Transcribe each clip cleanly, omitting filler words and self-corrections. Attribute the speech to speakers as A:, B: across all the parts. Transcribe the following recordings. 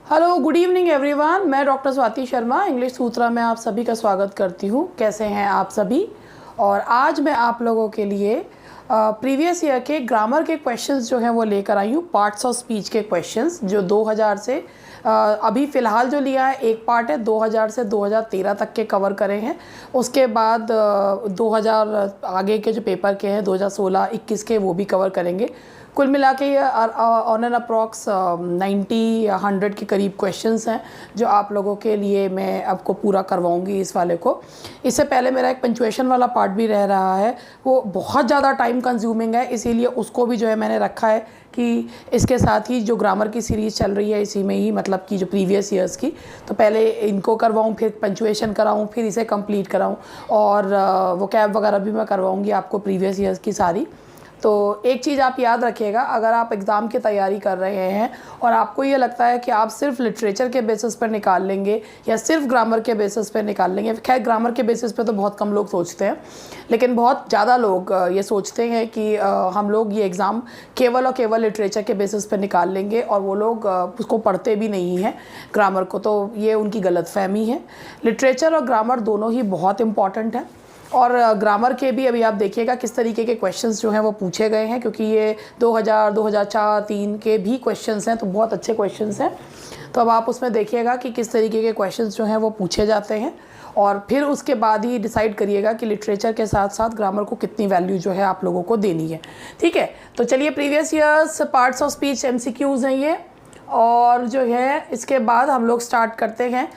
A: Hello, good evening everyone. मैं doctor Swati Sharma English सूत्रा में आप सभी का स्वागत करती हूँ। कैसे हैं आप सभी? और आज मैं आप लोगों के लिए प्रीवियस ईयर के ग्रामर के क्वेश्चंस जो हैं वो लेकर आई हूँ। पार्ट्स ऑफ स्पीच के क्वेश्चंस जो 2000 से अभी फ़िलहाल जो लिया है एक पार्ट है, 2000 से 2013 तक के कवर करे हैं। उसके बाद 2000 आगे के जो पेपर के हैं 2016-21 के वो भी कवर करेंगे। कुल मिला के ये ऑन एन अप्रॉक्स 90-100 के करीब क्वेश्चंस हैं जो आप लोगों के लिए मैं आपको पूरा करवाऊंगी इस वाले को। इससे पहले मेरा एक पंचुएशन वाला पार्ट भी रह रहा है, वो बहुत ज़्यादा टाइम कंज्यूमिंग है, इसीलिए उसको भी जो है मैंने रखा है कि इसके साथ ही जो ग्रामर की सीरीज़ चल रही है इसी में ही, मतलब कि जो प्रीवियस ईयर्स की, तो पहले इनको करवाऊँ, फिर पंचुएशन कराऊँ, फिर इसे कंप्लीट कराऊँ और वोकैब वगैरह भी मैं करवाऊँगी आपको प्रीवियस ईयर्स की सारी। तो एक चीज़ आप याद रखिएगा, अगर आप एग्ज़ाम की तैयारी कर रहे हैं और आपको ये लगता है कि आप सिर्फ लिटरेचर के बेसिस पर निकाल लेंगे या सिर्फ ग्रामर के बेसिस पर निकाल लेंगे, खैर ग्रामर के बेसिस पे तो बहुत कम लोग सोचते हैं, लेकिन बहुत ज़्यादा लोग ये सोचते हैं कि हम लोग ये एग्ज़ाम केवल और केवल लिटरेचर के बेसिस पर निकाल लेंगे और वो लोग उसको पढ़ते भी नहीं हैं ग्रामर को, तो ये उनकी गलतफहमी है। लिटरेचर और ग्रामर दोनों ही बहुत इंपॉर्टेंट हैं और ग्रामर के भी अभी आप देखिएगा किस तरीके के क्वेश्चंस जो हैं वो पूछे गए हैं, क्योंकि ये 2000, 2004, 2003 के भी क्वेश्चंस हैं, तो बहुत अच्छे क्वेश्चंस हैं। तो अब आप उसमें देखिएगा कि किस तरीके के क्वेश्चंस जो हैं वो पूछे जाते हैं और फिर उसके बाद ही डिसाइड करिएगा कि लिटरेचर के साथ साथ ग्रामर को कितनी वैल्यू जो है आप लोगों को देनी है। ठीक है, तो चलिए previous years parts of speech MCQs हैं ये, और जो है इसके बाद हम लोग स्टार्ट करते हैं।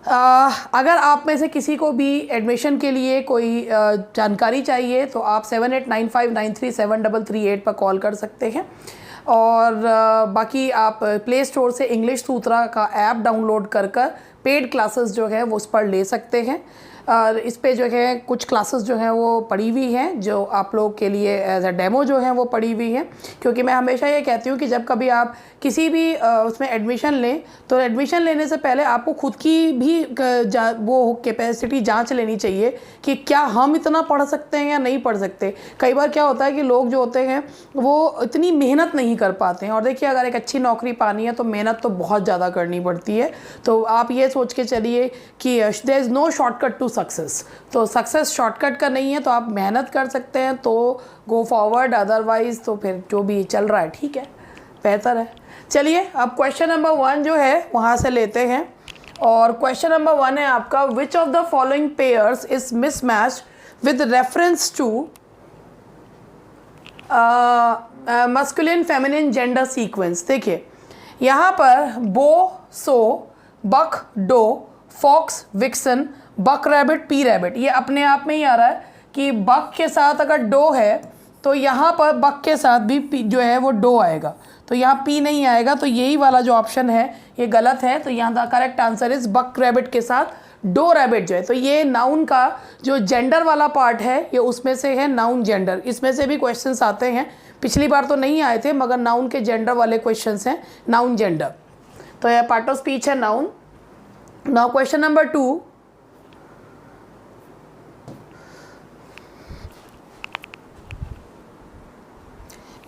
A: अगर आप में से किसी को भी एडमिशन के लिए कोई जानकारी चाहिए तो आप 7895937338 पर कॉल कर सकते हैं और बाकी आप प्ले स्टोर से इंग्लिश सूत्रा का ऐप डाउनलोड कर पेड क्लासेस जो है वो उस पर ले सकते हैं। और इस पे जो है कुछ क्लासेस जो हैं वो पड़ी हुई हैं जो आप लोग के लिए एज अ डेमो जो हैं वो पड़ी हुई हैं, क्योंकि मैं हमेशा ये कहती हूँ कि जब कभी आप किसी भी उसमें एडमिशन लें तो एडमिशन लेने से पहले आपको खुद की भी वो कैपेसिटी जांच लेनी चाहिए कि क्या हम इतना पढ़ सकते हैं या नहीं पढ़ सकते। कई बार क्या होता है कि लोग जो होते हैं वो इतनी मेहनत नहीं कर पाते हैं, और देखिए अगर एक अच्छी नौकरी पानी है तो मेहनत तो बहुत ज़्यादा करनी पड़ती है। तो आप ये सोच के चलिए कि there is no shortcut to success, तो सक्सेस शॉर्टकट का नहीं है, तो आप मेहनत कर सकते हैं तो गो फॉरवर्ड, अदरवाइज़ तो फिर जो भी चल रहा है ठीक है, बेहतर है। चलिए अब क्वेश्चन नंबर 1 जो है वहाँ से लेते हैं, और क्वेश्चन नंबर 1 है आपका, which of the following pairs is mismatch with reference to masculine feminine gender sequence. देखिए यहाँ पर boar, sow, buck, doe, fox, vixen, buck rabbit, pea rabbit, ये अपने आप में ही आ रहा है कि बक के साथ अगर डो है तो यहाँ पर बक के साथ भी पी जो है वो डो आएगा, तो यहाँ पी नहीं आएगा, तो यही वाला जो ऑप्शन है ये गलत है। तो यहाँ the correct answer is buck rabbit के साथ डो रैबिट जो है, तो ये नाउन का जो जेंडर वाला पार्ट है ये उसमें से है, नाउन जेंडर। इसमें से भी क्वेश्चंस आते हैं, पिछली बार तो नहीं आए थे मगर नाउन के जेंडर वाले क्वेश्चंस हैं, नाउन जेंडर, तो यह पार्ट ऑफ स्पीच है नाउन। नाउ क्वेश्चन नंबर 2,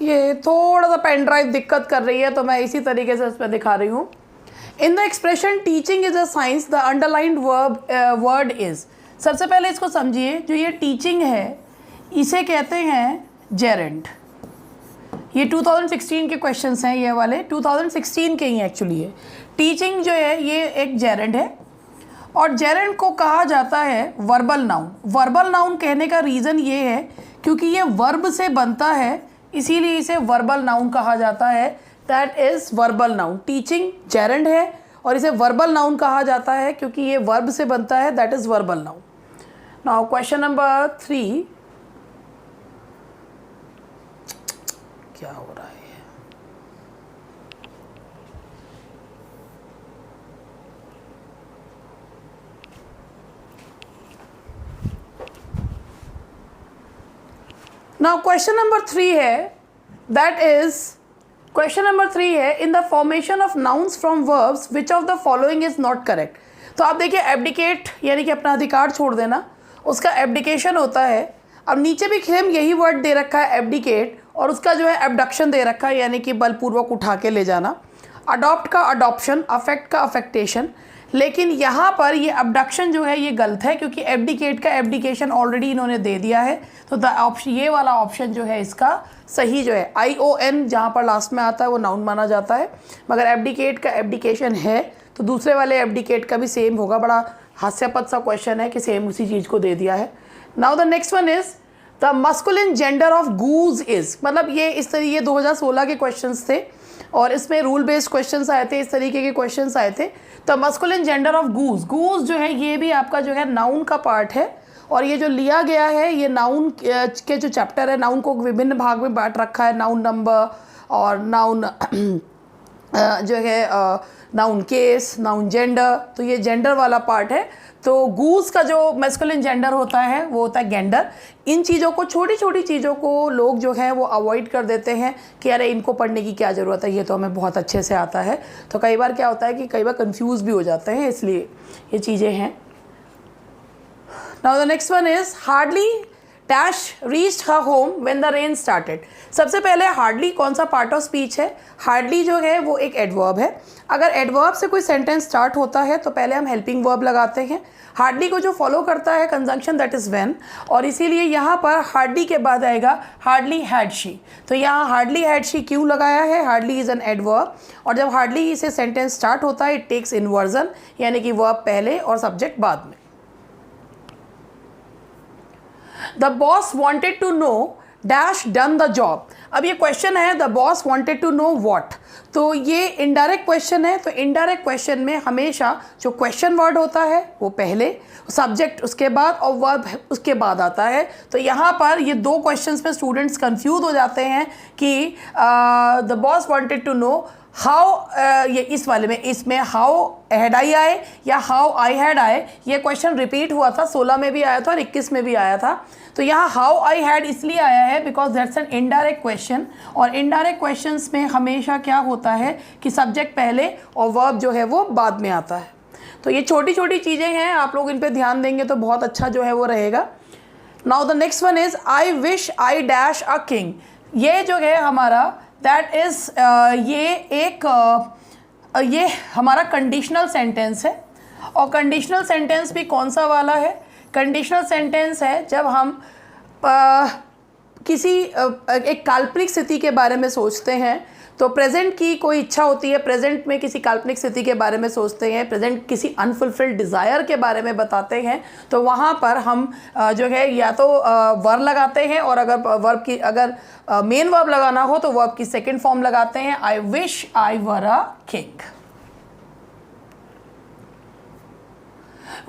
A: ये थोड़ा सा पेन ड्राइव दिक्कत कर रही है तो मैं इसी तरीके से इसमें दिखा रही हूँ। In the expression teaching is a science the underlined word is, सबसे पहले इसको समझिए, जो ये टीचिंग है इसे कहते हैं जेरेंट। ये 2016 के क्वेश्चंस हैं, ये वाले 2016 के ही एक्चुअली है। टीचिंग जो है ये एक जेरेंट है और जेरेंट को कहा जाता है वर्बल नाउन। वर्बल नाउन कहने का रीज़न ये है क्योंकि ये वर्ब से बनता है, इसीलिए इसे वर्बल नाउन कहा जाता है, that is verbal noun. Teaching Geraint है और इसे वर्बल नाउन कहा जाता है क्योंकि ये वर्ब से बनता है, that is verbal noun. Now question number 3, क्या हो रहा है? नाउ क्वेश्चन नंबर 3 है, दैट इज क्वेश्चन नंबर 3 है, in the formation of nouns from verbs which of the following is not correct. तो आप देखिए एब्डिकेट यानी कि अपना अधिकार छोड़ देना, उसका एब्डिकेशन होता है। अब नीचे भी सेम यही वर्ड दे रखा है एब्डिकेट, और उसका जो है एबडक्शन दे रखा है यानी कि बलपूर्वक उठा के ले जाना। अडॉप्ट का अडॉप्शन, अफेक्ट का अफेक्टेशन। लेकिन यहाँ पर ये अबडक्शन जो है ये गलत है, क्योंकि एब्डिकेट का एब्डिकेशन ऑलरेडी इन्होंने दे दिया है। तो द ऑप्शन, ये वाला ऑप्शन जो है इसका सही जो है, ION जहाँ पर लास्ट में आता है वो नाउन माना जाता है, मगर एब्डिकेट का एब्डिकेशन है तो दूसरे वाले एब्डिकेट का भी सेम होगा। बड़ा हास्यास्पद सा क्वेश्चन है कि सेम उसी चीज़ को दे दिया है। Now the next one is the masculine gender of goose is, मतलब ये इस तरीके, ये 2016 के क्वेश्चंस थे और इसमें रूल बेस्ड क्वेश्चंस आए थे, इस तरीके के क्वेश्चंस आए थे। तो मस्कुलिन जेंडर ऑफ गूज, गूज जो है ये भी आपका जो है नाउन का पार्ट है, और ये जो लिया गया है ये नाउन के जो चैप्टर है, नाउन को विभिन्न भाग में बांट रखा है, नाउन नंबर और नाउन जो है नाउन केस, नाउन जेंडर, तो ये जेंडर वाला पार्ट है। तो गूज का जो मैस्कुलिन जेंडर होता है वो होता है गेंडर। इन चीज़ों को, छोटी छोटी चीज़ों को लोग जो है वो अवॉइड कर देते हैं कि अरे इनको पढ़ने की क्या ज़रूरत है, ये तो हमें बहुत अच्छे से आता है। तो कई बार क्या होता है कि कई बार कंफ्यूज भी हो जाते हैं, इसलिए ये चीज़ें हैं। Now the next one is hardly dash reached her home when the rain started. सबसे पहले हार्डली कौन सा पार्ट ऑफ स्पीच है? हार्डली जो है वो एक एडवर्ब है। अगर एडवर्ब से कोई सेंटेंस स्टार्ट होता है तो पहले हम हेल्पिंग वर्ब लगाते हैं। हार्डली को जो फॉलो करता है कंजंक्शन दैट इज़ व्हेन, और इसीलिए यहाँ पर हार्डली के बाद आएगा हार्डली हैड शी। तो यहाँ हार्डली हैड शी क्यों लगाया है? हार्डली इज़ एन एडवर्ब, और जब हार्डली से सेंटेंस स्टार्ट होता है इट टेक्स इन्वर्जन, यानी कि वर्ब पहले और सब्जेक्ट बाद में। The boss wanted to know dash done the job. अब ये क्वेश्चन है the boss wanted to know what, तो ये इनडायरेक्ट क्वेश्चन है। तो इनडायरेक्ट क्वेश्चन में हमेशा जो क्वेश्चन वर्ड होता है वो पहले, सब्जेक्ट उसके बाद और वर्ब उसके बाद आता है। तो यहाँ पर ये दो क्वेश्चंस में स्टूडेंट्स कंफ्यूज हो जाते हैं कि the boss wanted to know how, ये इस वाले में, इसमें हाउ हैड आई आए या हाउ आई हैड आए, ये क्वेश्चन रिपीट हुआ था, 16 में भी आया था और 21 में भी आया था। तो यहाँ हाउ आई हैड इसलिए आया है because that's an indirect question, और इनडायरेक्ट क्वेश्चंस में हमेशा क्या होता है कि सब्जेक्ट पहले और वर्ब जो है वो बाद में आता है। तो ये छोटी छोटी चीज़ें हैं, आप लोग इन पे ध्यान देंगे तो बहुत अच्छा जो है वो रहेगा। Now the next one is I wish I dash a king. ये जो है हमारा दैट इज़ ये हमारा कंडीशनल सेंटेंस है, और कंडीशनल सेंटेंस भी कौन सा वाला है? कंडीशनल सेंटेंस है जब हम किसी एक काल्पनिक स्थिति के बारे में सोचते हैं। तो प्रेजेंट की कोई इच्छा होती है, प्रेजेंट में किसी काल्पनिक स्थिति के बारे में सोचते हैं, प्रेजेंट किसी अनफुलफिल्ड डिज़ायर के बारे में बताते हैं, तो वहाँ पर हम जो है या तो वर्ब लगाते हैं, और अगर वर्ब की, अगर मेन वर्ब लगाना हो तो वर्ब की सेकंड फॉर्म लगाते हैं, I wish I were a king.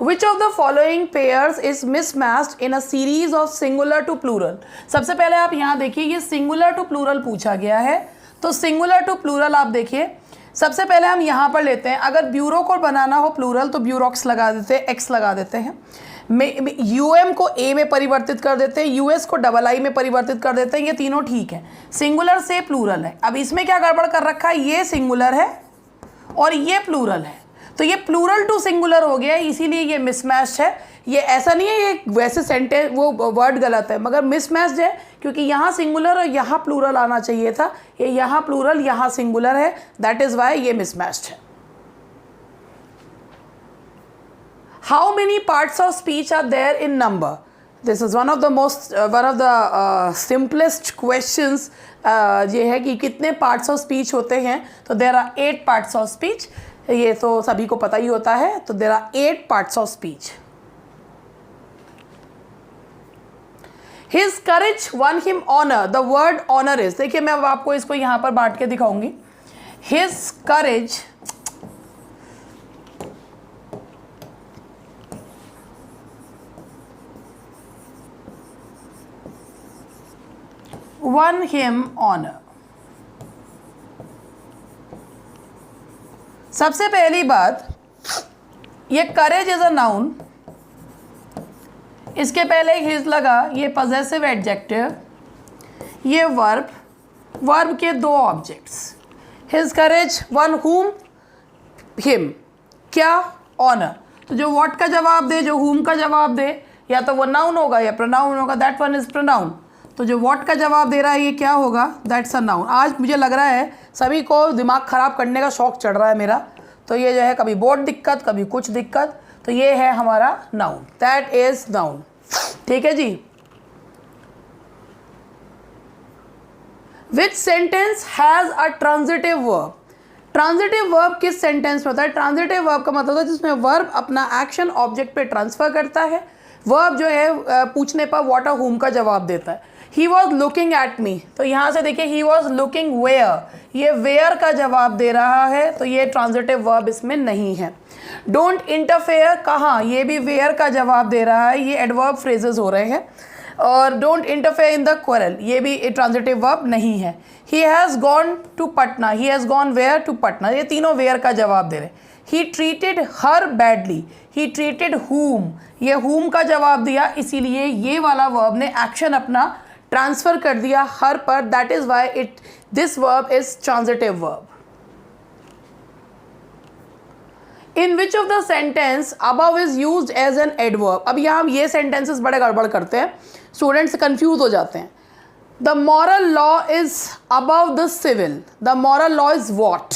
A: Which of the following pairs is mismatched in a series of singular to plural? सबसे पहले आप यहाँ देखिए, ये singular to plural पूछा गया है। तो singular to plural आप देखिए, सबसे पहले हम यहाँ पर लेते हैं, अगर ब्यूरो को बनाना हो प्लूरल तो ब्यूरोक्स लगा देते हैं, एक्स लगा देते हैं। यूएम को ए में परिवर्तित कर देते हैं, यूएस को डबल आई में परिवर्तित कर देते हैं, ये तीनों ठीक है। सिंगुलर से प्लूरल है। अब इसमें क्या गड़बड़ कर रखा है, ये सिंगुलर है और ये प्लूरल है, तो ये प्लूरल टू सिंगुलर हो गया, इसीलिए ये मिसमैच्ड है। ये ऐसा नहीं है ये वैसे सेंटेंस वो वर्ड गलत है, मगर मिसमैच्ड है क्योंकि यहाँ सिंगुलर और यहाँ प्लूरल आना चाहिए था, ये यहाँ प्लूरल यहाँ सिंगुलर है, दैट इज वाई ये मिसमैच्ड है। How many parts of speech are there in number? This is one of the simplest questions. ये है कि कितने पार्ट्स ऑफ स्पीच होते हैं, तो there are 8 parts of speech. ये तो सभी को पता ही होता है। तो there are 8 parts of speech. His courage won him honour, the word honour is, देखिए मैं अब आपको इसको यहाँ पर बांट के दिखाऊंगी। His courage won him honour. सबसे पहली बात, ये करेज इज अ नाउन, इसके पहले हिज लगा, ये पजेसिव एडजेक्टिव, ये वर्ब, वर्ब के 2 ऑब्जेक्ट्स, हिज करेज वन हुम, हिम, क्या, ऑनर। तो जो व्हाट का जवाब दे, जो हुम का जवाब दे, या तो वो नाउन होगा या प्रोनाउन होगा, दैट वन इज प्रोनाउन। तो जो व्हाट का जवाब दे रहा है ये क्या होगा, दैट्स अ नाउन। आज मुझे लग रहा है सभी को दिमाग ख़राब करने का शौक चढ़ रहा है मेरा, तो ये जो है कभी बोर्ड दिक्कत कभी कुछ दिक्कत, तो ये है हमारा नाउन, दैट इज नाउन। ठीक है जी। Which sentence has a transitive verb. Transitive verb किस सेंटेंस में होता है? ट्रांजिटिव वर्ब का मतलब होता है जिसमें वर्ब अपना एक्शन ऑब्जेक्ट पे ट्रांसफर करता है। वर्ब जो है पूछने पर व्हाट और हुम का जवाब देता है। He was looking at me, तो यहाँ से देखिए ही वॉज लुकिंग वेयर, ये वेयर का जवाब दे रहा है, तो ये ट्रांजिटिव वर्ब इसमें नहीं है। डोंट इंटरफेयर, कहाँ, ये भी वेयर का जवाब दे रहा है, ये एडवर्ब फ्रेजेस हो रहे हैं। और don't interfere in the quarrel, ये भी ट्रांजिटिव वर्ब नहीं है। He has gone to Patna, he has gone where to Patna, ये तीनों वेयर का जवाब दे रहे हैं। He treated her badly, he treated whom, ये हुम का जवाब दिया, इसीलिए ये वाला वर्ब ने एक्शन अपना ट्रांसफर कर दिया हर पर, that is why this verb is transitive verb. In which of the sentence above is used as an adverb. अब यहाँ ये सेंटेंसेस बड़े गड़बड़ करते हैं, स्टूडेंट्स कंफ्यूज हो जाते हैं। The moral law is above the civil, the moral law is what,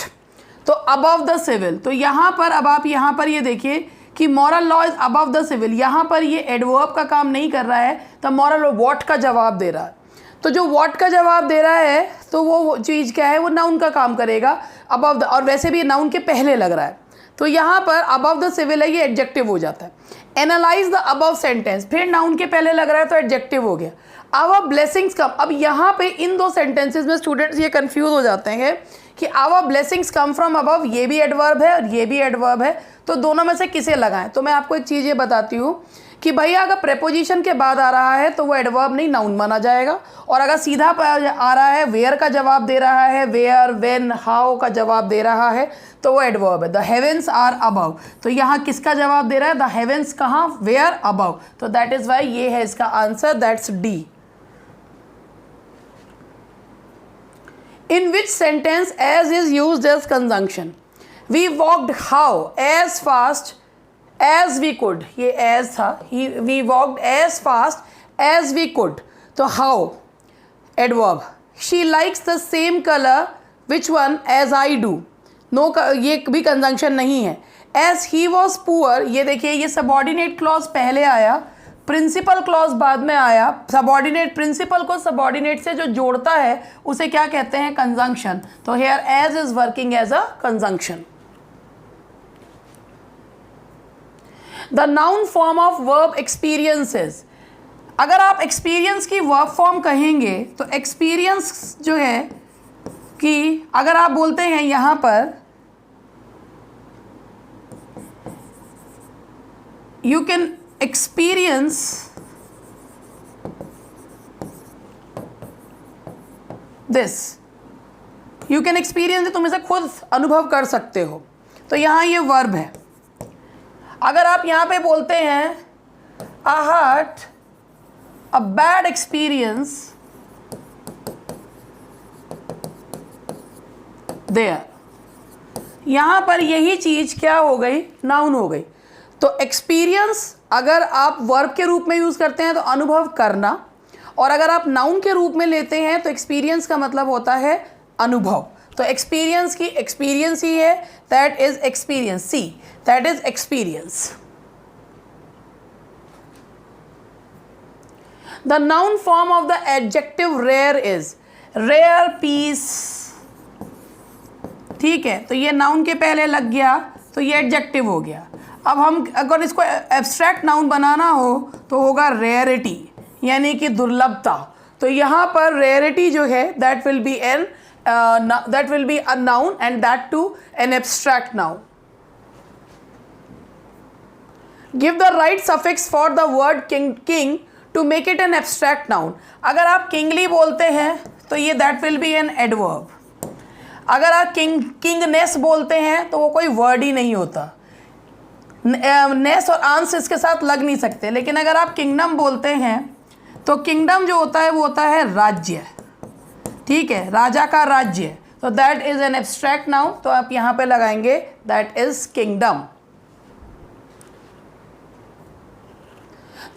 A: तो अबव द सिविल, तो यहाँ पर अब आप यहाँ पर ये देखिए कि moral law is above the civil, यहाँ पर ये एडवर्ब का काम नहीं कर रहा है, तो मॉरल लॉ वॉट का जवाब दे रहा है। तो जो वॉट का जवाब दे रहा है तो वो चीज़ क्या है, वो नाउन का काम करेगा अबव द, और वैसे भी नाउन के पहले लग रहा है, तो यहाँ पर अबव द सिविल है, ये एडजेक्टिव हो जाता है। एनालाइज द अबव सेंटेंस, फिर नाउन के पहले लग रहा है तो एडजेक्टिव हो गया। आवर ब्लेसिंग्स कम, अब यहाँ पे इन दो सेंटेंसेस में स्टूडेंट्स ये कंफ्यूज हो जाते हैं कि our blessings come from above, ये भी एडवर्ब है और ये भी एडवर्ब है, तो दोनों में से किसे लगाएं। तो मैं आपको एक चीज़ ये बताती हूँ कि भैया अगर प्रेपोजिशन के बाद आ रहा है तो वो एडवर्ब नहीं नाउन माना जाएगा, और अगर सीधा आ रहा है वेयर का जवाब दे रहा है, वेयर व्हेन हाउ का जवाब दे रहा है, तो वो एडवर्ब है। द हेवेंस आर अबव, तो यहाँ किसका जवाब दे रहा है, द हेवेंस कहाँ, वेयर अबव, तो दैट इज वाई ये है इसका answer, that's D. In which sentence as is used as conjunction? We walked how? As fast as we could. ये as था, we walked as fast as we could. तो how? Adverb. She likes the same color. Which one? As I do. No, ये भी conjunction नहीं है। As he was poor, ये देखिए ये subordinate clause पहले आया, प्रिंसिपल क्लॉज बाद में आया। सबऑर्डिनेट, प्रिंसिपल को सबऑर्डिनेट से जो जोड़ता है उसे क्या कहते हैं, कंजंक्शन, तो here as is working as a conjunction. The noun form of verb experiences, अगर आप एक्सपीरियंस की वर्ब फॉर्म कहेंगे तो एक्सपीरियंस जो है कि अगर आप बोलते हैं यहां पर you can experience this, you can experience, तुम इसे खुद अनुभव कर सकते हो, तो यहां ये वर्ब है। अगर आप यहां पे बोलते हैं I had a bad experience there, यहां पर यही चीज क्या हो गई, नाउन हो गई। तो एक्सपीरियंस अगर आप वर्ब के रूप में यूज़ करते हैं तो अनुभव करना, और अगर आप नाउन के रूप में लेते हैं तो एक्सपीरियंस का मतलब होता है अनुभव। तो एक्सपीरियंस की एक्सपीरियंस ही है, that is experience, see that is experience. The noun form of the adjective rare is rare piece, ठीक है, तो ये नाउन के पहले लग गया तो ये एडजेक्टिव हो गया। अब हम अगर इसको एब्स्ट्रैक्ट नाउन बनाना हो तो होगा रेयरिटी, यानी कि दुर्लभता, तो यहाँ पर रेयरिटी जो है that will be a noun and that to an abstract noun. Give the right suffix for the word king to make it an abstract noun. अगर आप किंगली बोलते हैं तो ये that will be an adverb. अगर आप किंगनेस बोलते हैं तो वो कोई वर्ड ही नहीं होता, नेस और आंस इसके साथ लग नहीं सकते। लेकिन अगर आप किंगडम बोलते हैं तो किंगडम जो होता है वो होता है राज्य, ठीक है, राजा का राज्य, तो that is an abstract noun, तो आप यहाँ पे लगाएंगे that is kingdom.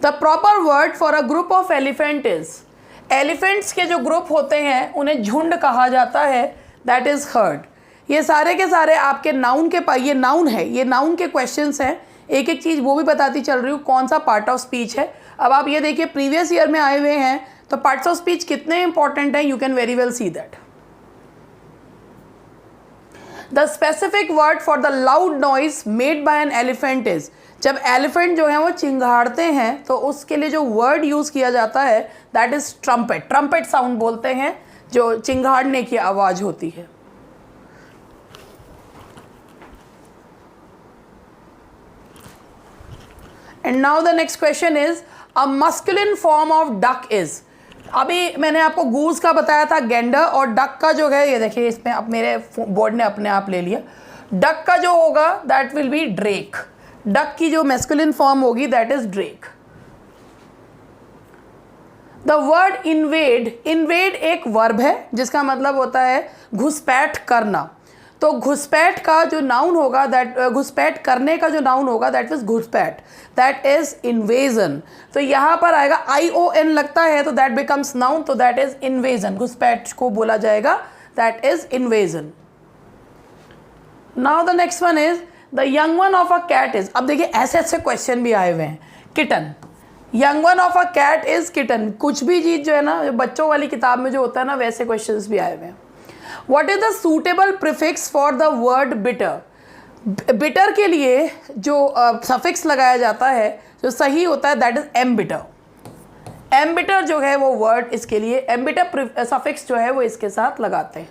A: The proper word for a group of elephant is, elephants के जो ग्रुप होते हैं उन्हें झुंड कहा जाता है, दैट इज़ हर्ड। ये सारे के सारे आपके नाउन के ये नाउन है, ये नाउन के क्वेश्चंस हैं। एक एक चीज़ वो भी बताती चल रही हूँ कौन सा पार्ट ऑफ स्पीच है। अब आप ये देखिए प्रीवियस ईयर में आए हुए हैं तो पार्ट्स ऑफ स्पीच कितने इंपॉर्टेंट हैं, you can very well see that. The specific word for the loud noise made by an elephant is, जब एलिफेंट जो है वो चिंगाड़ते हैं तो उसके लिए जो वर्ड यूज़ किया जाता है that is trumpet. Trumpet sound बोलते हैं जो चिंगाड़ने की आवाज़ होती है। And now the next question is a masculine form of duck is. अभी मैंने आपको गूज का बताया था गेंडर, और डक का जो है ये देखिए इसमें अब मेरे बोर्ड ने अपने आप ले लिया। डक का जो होगा that will B Drake. Duck की जो मैस्कुलिन फॉर्म होगी that is Drake. The word invade, invade एक वर्ब है जिसका मतलब होता है घुसपैठ करना। तो घुसपैठ का जो नाउन होगा दैट, घुसपैठ करने का जो नाउन होगा दैट इज घुसपैठ, दैट इज इन्वेजन। तो यहाँ पर आएगा ION लगता है तो दैट बिकम्स नाउन, तो दैट इज इन्वेजन। घुसपैठ को बोला जाएगा that is invasion. Now the next one is the young one of a cat is. अब देखिए ऐसे ऐसे क्वेश्चन भी आए हुए हैं। Kitten, young one of a cat is kitten. कुछ भी चीज़ जो है ना बच्चों वाली किताब में जो होता है ना वैसे क्वेश्चंस भी आए हुए हैं। What is the suitable prefix for the word bitter? Bitter के लिए जो सफिक्स लगाया जाता है जो सही होता है दैट इज एम्बिटर। एम्बिटर जो है वो वर्ड इसके लिए, एम्बिटर सफिक्स जो है वो इसके साथ लगाते हैं।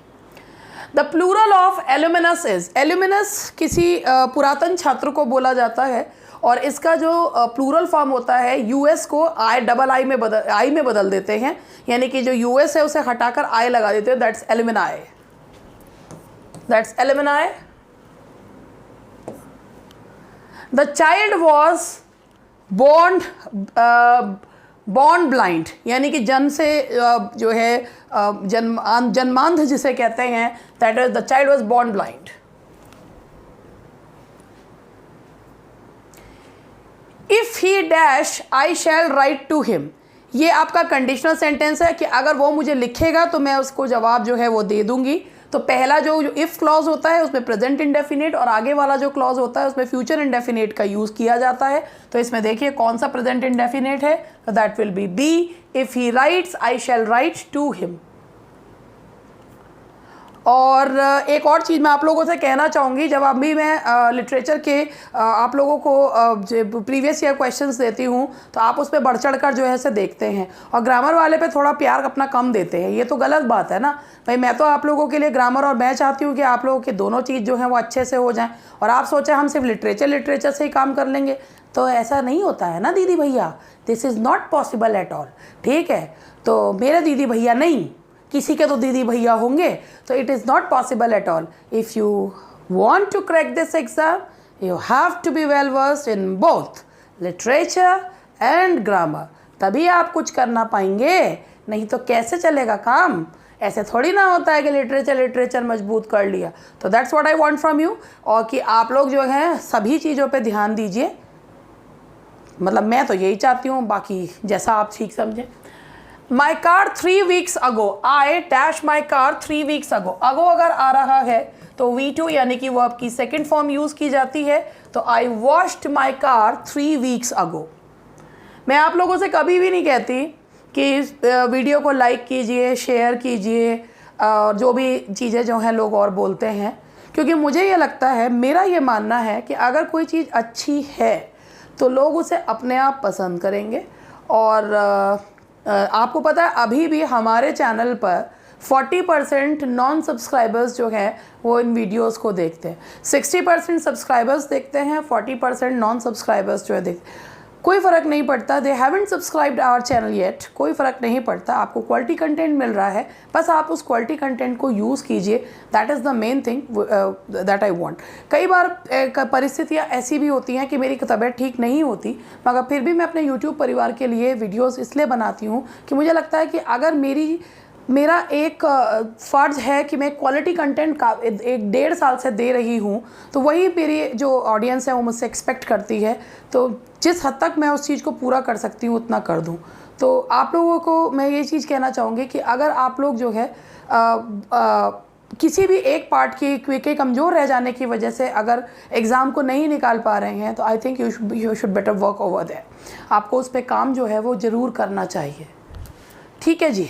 A: द प्लूरल ऑफ एल्यूमिनस इज, एल्यूमिनस किसी पुरातन छात्र को बोला जाता है और इसका जो प्लूरल फॉर्म होता है US को I में बदल देते हैं, यानी कि जो US है उसे हटाकर I लगा देते हैं, that's alumni. That's alumni. The child was born blind, यानी कि जन्म से जो है जन्मांध जिसे कहते हैं, that is the child was born blind. If he dash, I shall write to him. ये आपका कंडीशनल सेंटेंस है कि अगर वो मुझे लिखेगा तो मैं उसको जवाब जो है वो दे दूंगी। तो पहला जो इफ़ क्लॉज होता है उसमें प्रेजेंट इंडेफिनिट, और आगे वाला जो क्लॉज होता है उसमें फ्यूचर इंडेफिनिट का यूज़ किया जाता है। तो इसमें देखिए कौन सा प्रेजेंट इंडेफिनिट है, तो that will be be. If he writes I shall write to him. और एक और चीज़ मैं आप लोगों से कहना चाहूँगी, जब अभी मैं लिटरेचर के आप लोगों को प्रीवियस ईयर क्वेश्चंस देती हूँ तो आप उस पर बढ़ चढ़ कर जो है से देखते हैं और ग्रामर वाले पे थोड़ा प्यार अपना कम देते हैं। ये तो गलत बात है ना भाई। मैं तो आप लोगों के लिए ग्रामर, और मैं चाहती हूँ कि आप लोगों की दोनों चीज़ जो है वो अच्छे से हो जाएँ। और आप सोचें हम सिर्फ लिटरेचर से ही काम कर लेंगे, तो ऐसा नहीं होता है ना दीदी भैया। This is not possible at all, ठीक है। तो मेरे दीदी भैया नहीं, किसी के तो दीदी भैया होंगे, तो it is not possible at all. If you want to crack this exam you have to be well versed in both literature and grammar, तभी आप कुछ करना पाएंगे, नहीं तो कैसे चलेगा काम। ऐसे थोड़ी ना होता है कि लिटरेचर मजबूत कर लिया। तो that's what I want from you, और कि आप लोग जो हैं सभी चीज़ों पे ध्यान दीजिए। मतलब मैं तो यही चाहती हूँ, बाकी जैसा आप ठीक समझें। My car 3 weeks ago, I dash my car 3 weeks ago। अगो अगर आ रहा है तो V2 यानी कि वो आपकी सेकेंड फॉर्म यूज़ की जाती है। तो I washed my car 3 weeks ago। मैं आप लोगों से कभी भी नहीं कहती कि वीडियो को लाइक कीजिए, शेयर कीजिए, जो भी चीज़ें जो हैं लोग और बोलते हैं, क्योंकि मुझे ये लगता है, मेरा ये मानना है कि अगर कोई चीज़ अच्छी है तो लोग उसे अपने आप पसंद करेंगे। और आपको पता है अभी भी हमारे चैनल पर 40% नॉन सब्सक्राइबर्स जो हैं वो इन वीडियोस को देखते हैं। 60% सब्सक्राइबर्स देखते हैं, 40% नॉन सब्सक्राइबर्स जो है देखते हैं। कोई फ़र्क नहीं पड़ता, they haven't subscribed our channel yet, कोई फ़र्क नहीं पड़ता। आपको क्वालिटी कंटेंट मिल रहा है, बस आप उस क्वालिटी कंटेंट को यूज़ कीजिए। That is the main thing that I want. कई बार परिस्थितियाँ ऐसी भी होती हैं कि मेरी तबीयत ठीक नहीं होती, मगर फिर भी मैं अपने यूट्यूब परिवार के लिए वीडियोज़ इसलिए बनाती हूँ कि मुझे लगता है कि अगर मेरा एक फ़र्ज़ है कि मैं क्वालिटी कंटेंट का 1.5 साल से दे रही हूँ, तो वही मेरी जो ऑडियंस है वो मुझसे एक्सपेक्ट करती है। तो जिस हद तक मैं उस चीज़ को पूरा कर सकती हूँ उतना कर दूँ। तो आप लोगों को मैं ये चीज़ कहना चाहूँगी कि अगर आप लोग जो है किसी भी एक पार्ट के कमज़ोर रह जाने की वजह से अगर एग्ज़ाम को नहीं निकाल पा रहे हैं तो I think you should better work over that. आपको उस पर काम जो है वो ज़रूर करना चाहिए। ठीक है जी।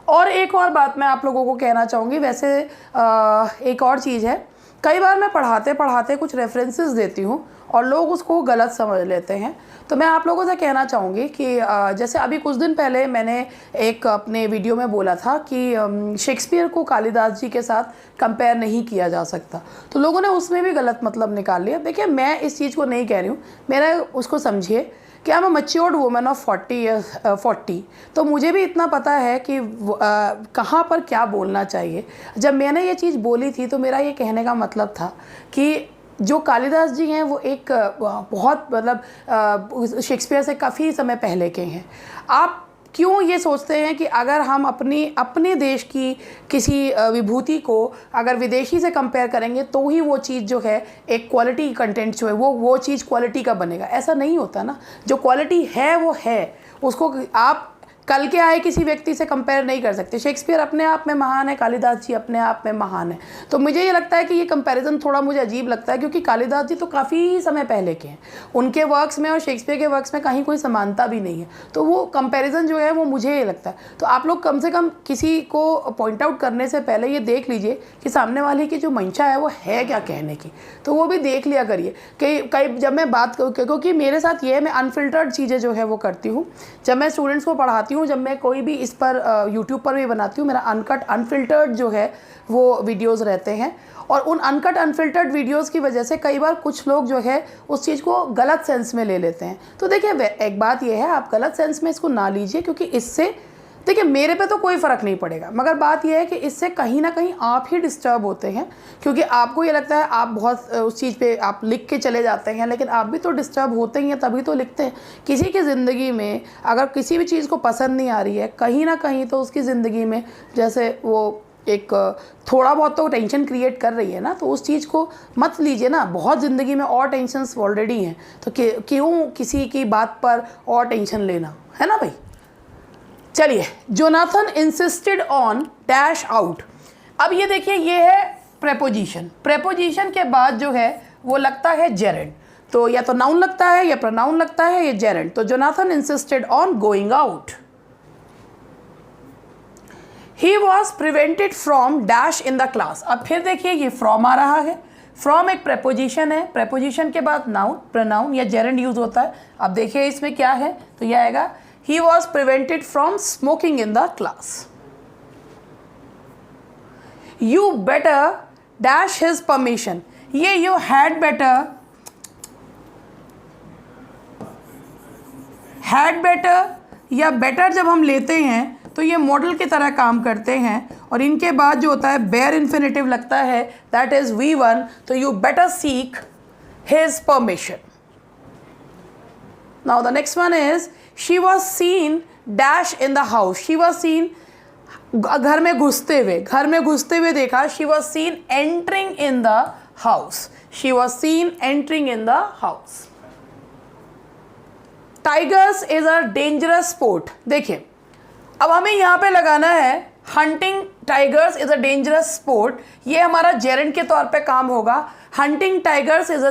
A: और एक और बात मैं आप लोगों को कहना चाहूँगी, वैसे एक और चीज़ है, कई बार मैं पढ़ाते पढ़ाते कुछ रेफरेंसेस देती हूँ और लोग उसको गलत समझ लेते हैं। तो मैं आप लोगों से कहना चाहूँगी कि जैसे अभी कुछ दिन पहले मैंने एक अपने वीडियो में बोला था कि शेक्सपियर को कालिदास जी के साथ कंपेयर नहीं किया जा सकता, तो लोगों ने उसमें भी गलत मतलब निकाल लिया। देखिए, मैं इस चीज़ को नहीं कह रही हूँ, मेरा उसको समझिए कि I am a matured woman of 40, तो मुझे भी इतना पता है कि कहाँ पर क्या बोलना चाहिए। जब मैंने ये चीज़ बोली थी तो मेरा ये कहने का मतलब था कि जो कालिदास जी हैं वो एक बहुत मतलब शेक्सपियर से काफ़ी समय पहले के हैं। आप क्यों ये सोचते हैं कि अगर हम अपने देश की किसी विभूति को अगर विदेशी से कंपेयर करेंगे तो ही वो चीज़ जो है एक क्वालिटी कंटेंट जो है वो चीज़ क्वालिटी का बनेगा? ऐसा नहीं होता ना। जो क्वालिटी है वो है, उसको आप कल के आए किसी व्यक्ति से कंपेयर नहीं कर सकते। शेक्सपियर अपने आप में महान है, कालिदास जी अपने आप में महान है। तो मुझे ये लगता है कि ये कंपैरिजन थोड़ा मुझे अजीब लगता है, क्योंकि कालिदास जी तो काफ़ी समय पहले के हैं, उनके वर्क्स में और शेक्सपियर के वर्क्स में कहीं कोई समानता भी नहीं है। तो वो कंपैरिजन जो है वो मुझे ये लगता है। तो आप लोग कम से कम किसी को पॉइंट आउट करने से पहले ये देख लीजिए कि सामने वाले की जो मंशा है वो है क्या कहने की, तो वो भी देख लिया करिए। कि कई जब मैं बात करूँ, क्योंकि मेरे साथ ये है, मैं अनफिल्टर्ड चीज़ें जो है वो करती हूँ। जब मैं स्टूडेंट्स को पढ़ाती हूँ, जब मैं कोई भी इस पर यूट्यूब पर भी बनाती हूँ, मेरा अनकट अनफिल्टर्ड जो है वो वीडियोस रहते हैं। और उन अनकट अनफिल्टर्ड वीडियोस की वजह से कई बार कुछ लोग जो है उस चीज़ को गलत सेंस में ले लेते हैं। तो देखिए, एक बात ये है, आप गलत सेंस में इसको ना लीजिए, क्योंकि इससे देखिए मेरे पे तो कोई फ़र्क नहीं पड़ेगा, मगर बात यह है कि इससे कहीं ना कहीं आप ही डिस्टर्ब होते हैं, क्योंकि आपको ये लगता है आप बहुत उस चीज़ पे आप लिख के चले जाते हैं, लेकिन आप भी तो डिस्टर्ब होते ही हैं, तभी तो लिखते हैं। किसी की ज़िंदगी में अगर किसी भी चीज़ को पसंद नहीं आ रही है, कहीं ना कहीं तो उसकी ज़िंदगी में जैसे वो एक थोड़ा बहुत तो टेंशन क्रिएट कर रही है ना, तो उस चीज़ को मत लीजिए ना। बहुत ज़िंदगी में और टेंशन्स ऑलरेडी हैं, तो क्यों किसी की बात पर और टेंशन लेना, है ना भाई। चलिए, Jonathan insisted on dash out. अब ये देखिए, ये है प्रेपोजिशन। प्रेपोजिशन के बाद जो है वो लगता है जेरेंड, तो या तो नाउन लगता है या प्रोनाउन लगता है, ये जेरेंड। तो Jonathan insisted on going out. He was prevented from dash in the class. अब फिर देखिए, ये फ्रॉम आ रहा है। फ्रॉम एक प्रेपोजिशन है, प्रेपोजिशन के बाद नाउन, प्रोनाउन या जेरेंड यूज होता है। अब देखिए इसमें क्या है, तो यह आएगा he was prevented from smoking in the class. You better dash his permission. ये you had better या better जब हम लेते हैं तो ये मॉडल की तरह काम करते हैं, और इनके बाद जो होता है बेयर इन्फिनेटिव लगता है, that is V1, तो you better seek his permission. Now the next one is she was seen dash in the house. She was seen घर में घुसते हुए देखा। She was seen entering in the house. She was seen entering in the house. Tigers is a dangerous sport. देखिए, अब हमें यहाँ पे लगाना है hunting tigers is a dangerous sport. ये हमारा जेरेंड के तौर पे काम होगा। Hunting tigers is a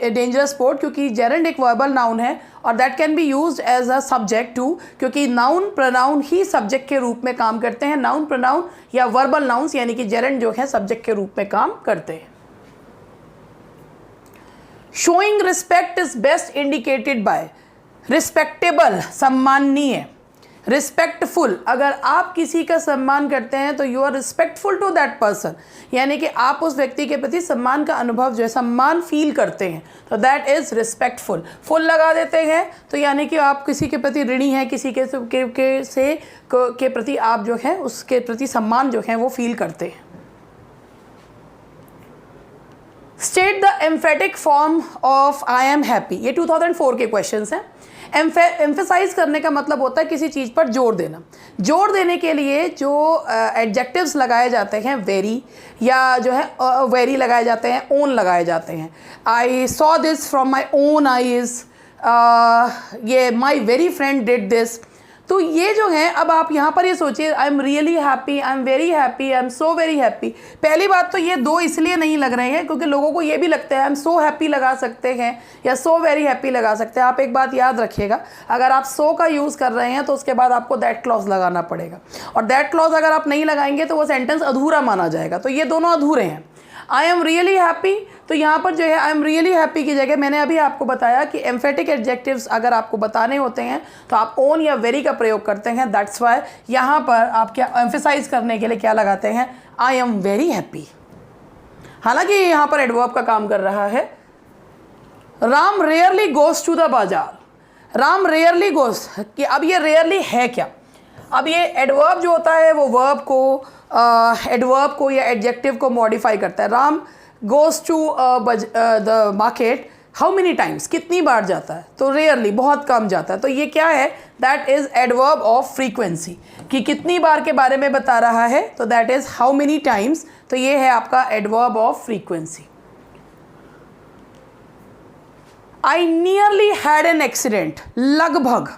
A: dangerous sport, क्योंकि जेरेंड एक वर्बल नाउन है और that can be used as a subject too, क्योंकि नाउन प्रोनाउन ही सब्जेक्ट के रूप में काम करते हैं। नाउन प्रोनाउन या वर्बल नाउन्स यानी कि जेरेंड जो है सब्जेक्ट के रूप में काम करते हैं। Showing respect is best indicated by respectable, सम्माननीय। रिस्पेक्टफुल, अगर आप किसी का सम्मान करते हैं तो you are respectful to that person, यानी कि आप उस व्यक्ति के प्रति सम्मान का अनुभव जो है, सम्मान फील करते हैं, तो दैट इज़ रिस्पेक्टफुल। फुल लगा देते हैं तो यानी कि आप किसी के प्रति ऋणी हैं, किसी के प्रति आप जो है उसके प्रति सम्मान जो है वो फील करते हैं। State the emphatic form of I am happy, ये 2004 के क्वेश्चंस हैं। एम्फेसाइज करने का मतलब होता है किसी चीज़ पर जोर देना। जोर देने के लिए जो एडजेक्टिव्स लगाए जाते हैं, वेरी या जो है वेरी लगाए जाते हैं, ओन लगाए जाते हैं। I saw this from my own eyes, ये my very friend did this. तो ये जो है, अब आप यहाँ पर ये सोचिए, I am really happy, I am very happy, I am so very happy. पहली बात तो ये दो इसलिए नहीं लग रहे हैं क्योंकि लोगों को ये भी लगता है आई एम सो हैप्पी लगा सकते हैं या सो वेरी हैप्पी लगा सकते हैं। आप एक बात याद रखिएगा, अगर आप सो का यूज़ कर रहे हैं तो उसके बाद आपको दैट क्लॉज लगाना पड़ेगा, और दैट क्लॉज अगर आप नहीं लगाएंगे तो वो सेंटेंस अधूरा माना जाएगा। तो ये दोनों अधूरे हैं। आई एम रियली हैप्पी, तो यहाँ पर जो है आई एम रियली हैप्पी की जगह मैंने अभी आपको बताया कि एम्फेटिक एडजेक्टिव्स अगर आपको बताने होते हैं तो आप ओन या वेरी का प्रयोग करते हैं। दैट्स वाई यहाँ पर आप क्या एम्फेसाइज करने के लिए क्या लगाते हैं, आई एम वेरी हैप्पी। हालांकि यहाँ पर एडवर्ब का काम कर रहा है। Ram rarely goes to the bazaar, Ram rarely goes, कि अब ये रेयरली है क्या, अब ये एडवर्ब जो होता है वो वर्ब को एडवर्ब को या एडजेक्टिव को मॉडिफाई करता है। Ram goes to the market how many times, कितनी बार जाता है, तो रेयरली, बहुत कम जाता है। तो ये क्या है, that is adverb of frequency, कि कितनी बार के बारे में बता रहा है, तो that is how many times. तो ये है आपका adverb of frequency. I nearly had an accident, लगभग,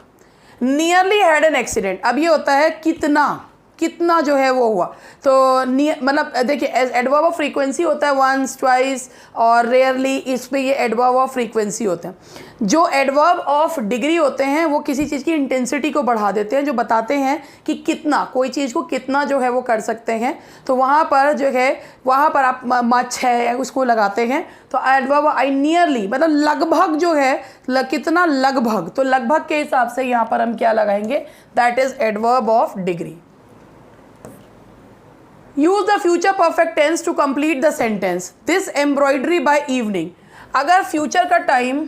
A: नियरली हैड एन एक्सीडेंट। अब ये होता है कितना, कितना जो है वो हुआ, तो मतलब देखिए एडवर्ब ऑफ फ्रीक्वेंसी होता है वंस, ट्वाइस और रेयरली, इस पे ये एडवर्ब ऑफ फ्रीक्वेंसी होते हैं। जो एडवर्ब ऑफ डिग्री होते हैं वो किसी चीज़ की इंटेंसिटी को बढ़ा देते हैं, जो बताते हैं कि कितना, कोई चीज़ को कितना जो है वो कर सकते हैं। तो वहाँ पर जो है, वहाँ पर आप मच है उसको लगाते हैं। तो एडवर्ब आई नियरली मतलब लगभग जो है, कितना, लगभग, तो लगभग के हिसाब से यहाँ पर हम क्या लगाएंगे, that is adverb of degree. Use the future perfect tense to complete the sentence. This embroidery by evening. अगर फ्यूचर का टाइम,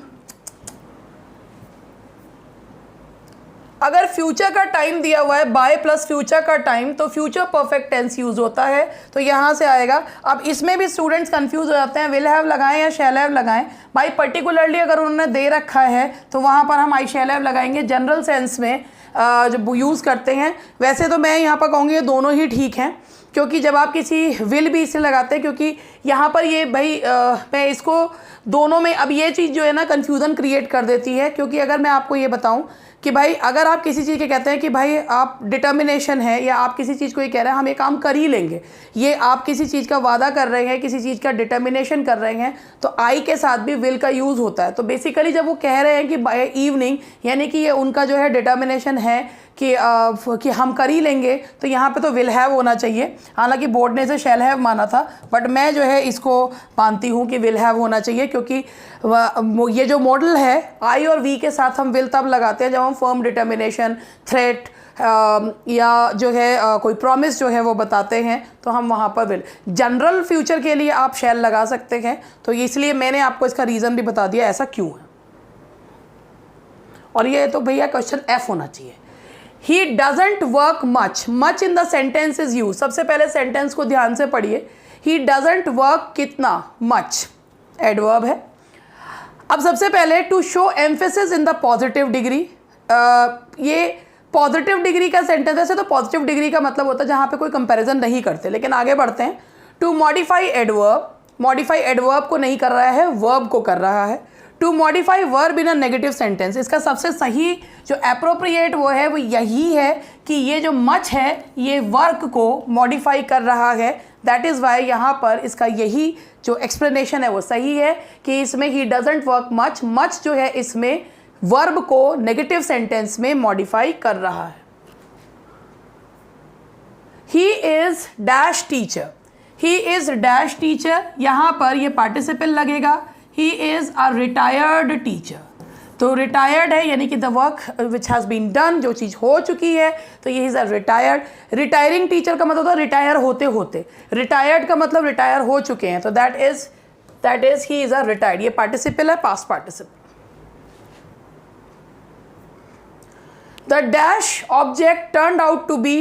A: अगर फ्यूचर का टाइम दिया हुआ है बाय प्लस फ्यूचर का टाइम, तो फ्यूचर परफेक्ट टेंस यूज होता है। तो यहाँ से आएगा। अब इसमें भी स्टूडेंट्स कंफ्यूज हो जाते हैं, विल हैव लगाएं या शैल हैव लगाएं। भाई पर्टिकुलरली अगर उन्होंने दे रखा है तो वहाँ पर हम आई शैल हैव लगाएंगे। जनरल सेंस में जब यूज़ करते हैं, वैसे तो मैं यहाँ पर कहूँगी ये दोनों ही ठीक हैं, क्योंकि जब आप किसी विल भी इससे लगाते हैं, क्योंकि यहाँ पर ये भाई मैं इसको दोनों में, अब ये चीज़ जो है ना कन्फ्यूज़न क्रिएट कर देती है। क्योंकि अगर मैं आपको ये बताऊँ कि भाई अगर आप किसी चीज़ के कहते हैं कि भाई आप डिटर्मिनेशन है, या आप किसी चीज़ को ये कह रहे हैं हम ये काम कर ही लेंगे, ये आप किसी चीज़ का वादा कर रहे हैं, किसी चीज़ का डिटर्मिनेशन कर रहे हैं, तो आई के साथ भी विल का यूज़ होता है। तो बेसिकली जब वो कह रहे हैं कि बाय इवनिंग, यानी कि ये उनका जो है डिटर्मिनेशन है कि हम कर ही लेंगे, तो यहाँ पे तो विल हैव होना चाहिए। हालांकि बोर्ड ने इसे शैल हैव माना था, बट मैं जो है इसको मानती हूँ कि विल हैव होना चाहिए, क्योंकि ये जो मॉडल है आई और वी के साथ हम विल तब लगाते हैं जब हम फर्म डिटर्मिनेशन, थ्रेट या जो है कोई प्रॉमिस जो है वो बताते हैं, तो हम वहाँ पर विल। जनरल फ्यूचर के लिए आप शैल लगा सकते हैं, तो इसलिए मैंने आपको इसका रीज़न भी बता दिया ऐसा क्यों है। और ये तो भैया क्वेश्चन एफ होना चाहिए। He doesn't work much. Much in the sentence is used. सबसे पहले सेंटेंस को ध्यान से पढ़िए। He doesn't work कितना, much एडवर्ब है। अब सबसे पहले to show emphasis in the positive degree, ये पॉजिटिव डिग्री का सेंटेंस है। तो पॉजिटिव डिग्री का मतलब होता है जहाँ पे कोई कंपैरिजन नहीं करते। लेकिन आगे बढ़ते हैं। To modify adverb, modify adverb को नहीं कर रहा है, वर्ब को कर रहा है। To modify verb in a negative sentence, इसका सबसे सही जो एप्रोप्रिएट वो है वो यही है कि ये जो मच है ये वर्क को मॉडिफाई कर रहा है। दैट इज़ वाई यहाँ पर इसका यही जो एक्सप्लेनेशन है वो सही है कि इसमें he doesn't work much, much जो है इसमें वर्ब को नेगेटिव सेंटेंस में मॉडिफाई कर रहा है। He is dash teacher, he is dash teacher, यहाँ पर ये पार्टिसिपल लगेगा। He is a retired teacher, तो रिटायर्ड है यानी कि the work which has been done, जो चीज़ हो चुकी है, तो ये is a retired. Retiring teacher का मतलब होता है रिटायर होते होते, रिटायर्ड का मतलब रिटायर हो चुके हैं, तो that is he is a retired. ये पार्टिसिपल है, past participle. The dash object turned out to be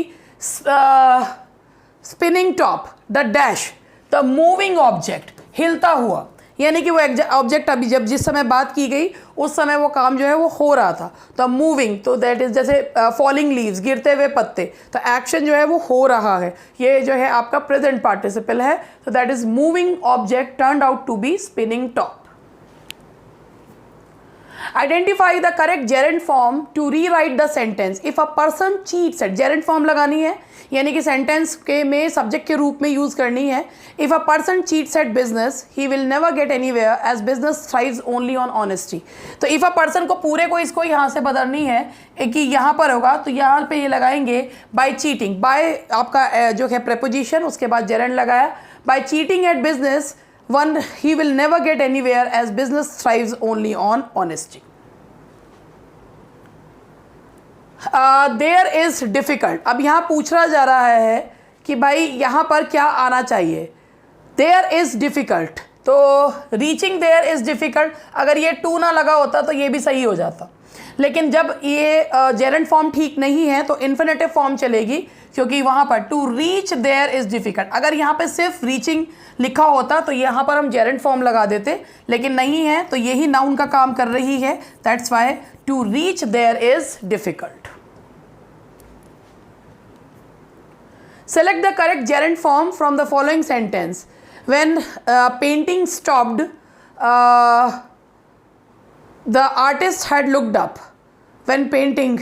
A: spinning top, the dash the moving object, हिलता हुआ, यानी कि वो ऑब्जेक्ट अभी जब जिस समय बात की गई उस समय वो काम जो है वो हो रहा था। तो मूविंग, तो दैट इज़ जैसे फॉलिंग लीव्स, गिरते हुए पत्ते, तो एक्शन जो है वो हो रहा है, ये जो है आपका प्रेजेंट पार्टिसिपल है। तो that is moving object turned out to be spinning top. Identify the correct gerund form to rewrite the sentence if a person cheats at, gerund form लगानी है यानी कि सेंटेंस के में सब्जेक्ट के रूप में यूज करनी है। If a person cheats at business he will never get anywhere as business thrives only on honesty. तो इफ अ पर्सन को पूरे को इसको यहाँ से बदलनी है कि यहाँ पर होगा तो यहाँ पे ये लगाएंगे बाय चीटिंग, बाय आपका जो है प्रेपोजिशन उसके बाद जेरेंट लगाया, by cheating at business one he will never get anywhere as business thrives only on honesty. There is difficult, अब यहाँ पूछा जा रहा है कि भाई यहाँ पर क्या आना चाहिए। There is difficult, तो reaching there is difficult, अगर ये टू ना लगा होता तो ये भी सही हो जाता, लेकिन जब ये जेरेंट फॉर्म ठीक नहीं है तो इन्फिनेटिव फॉर्म चलेगी क्योंकि वहाँ पर to reach there is difficult. अगर यहाँ पे सिर्फ रीचिंग लिखा होता तो यहाँ पर हम जेरेंट फॉर्म लगा देते, लेकिन नहीं है तो यही नाउन का काम कर रही है, that's why to reach there is difficult. Select the correct gerund form from the following sentence. When painting stopped the artist had looked up. When painting,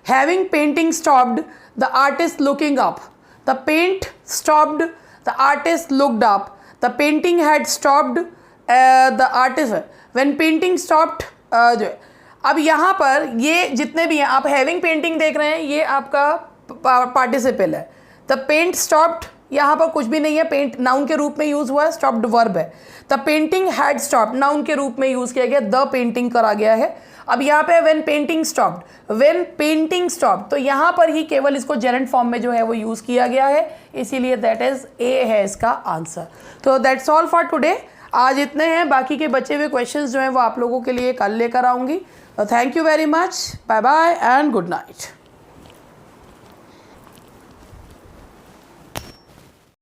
A: having painting stopped, the artist looking up. The paint stopped, the artist looked up. The painting had stopped, the artist. When painting stopped, अब यहाँ पर ये जितने भी हैं, आप having painting देख रहे हैं, ये आपका पार्टिसिपल है। द पेंट स्टॉप्ड, यहाँ पर कुछ भी नहीं है, पेंट नाउन के रूप में यूज़ हुआ है, स्टॉप्ड वर्ब है। The painting had stopped noun के रूप में यूज़ किया गया, द पेंटिंग करा गया है। अब यहाँ पे when painting stopped, when painting stopped, तो यहाँ पर ही केवल इसको जेरेंट फॉर्म में जो है वो यूज़ किया गया है, इसीलिए दैट इज़ ए है इसका आंसर। तो दैट्स ऑल फॉर टुडे, आज इतने हैं, बाकी के बचे हुए क्वेश्चंस जो हैं वो आप लोगों के लिए कल लेकर आऊँगी। Thank you very much, bye bye and good night.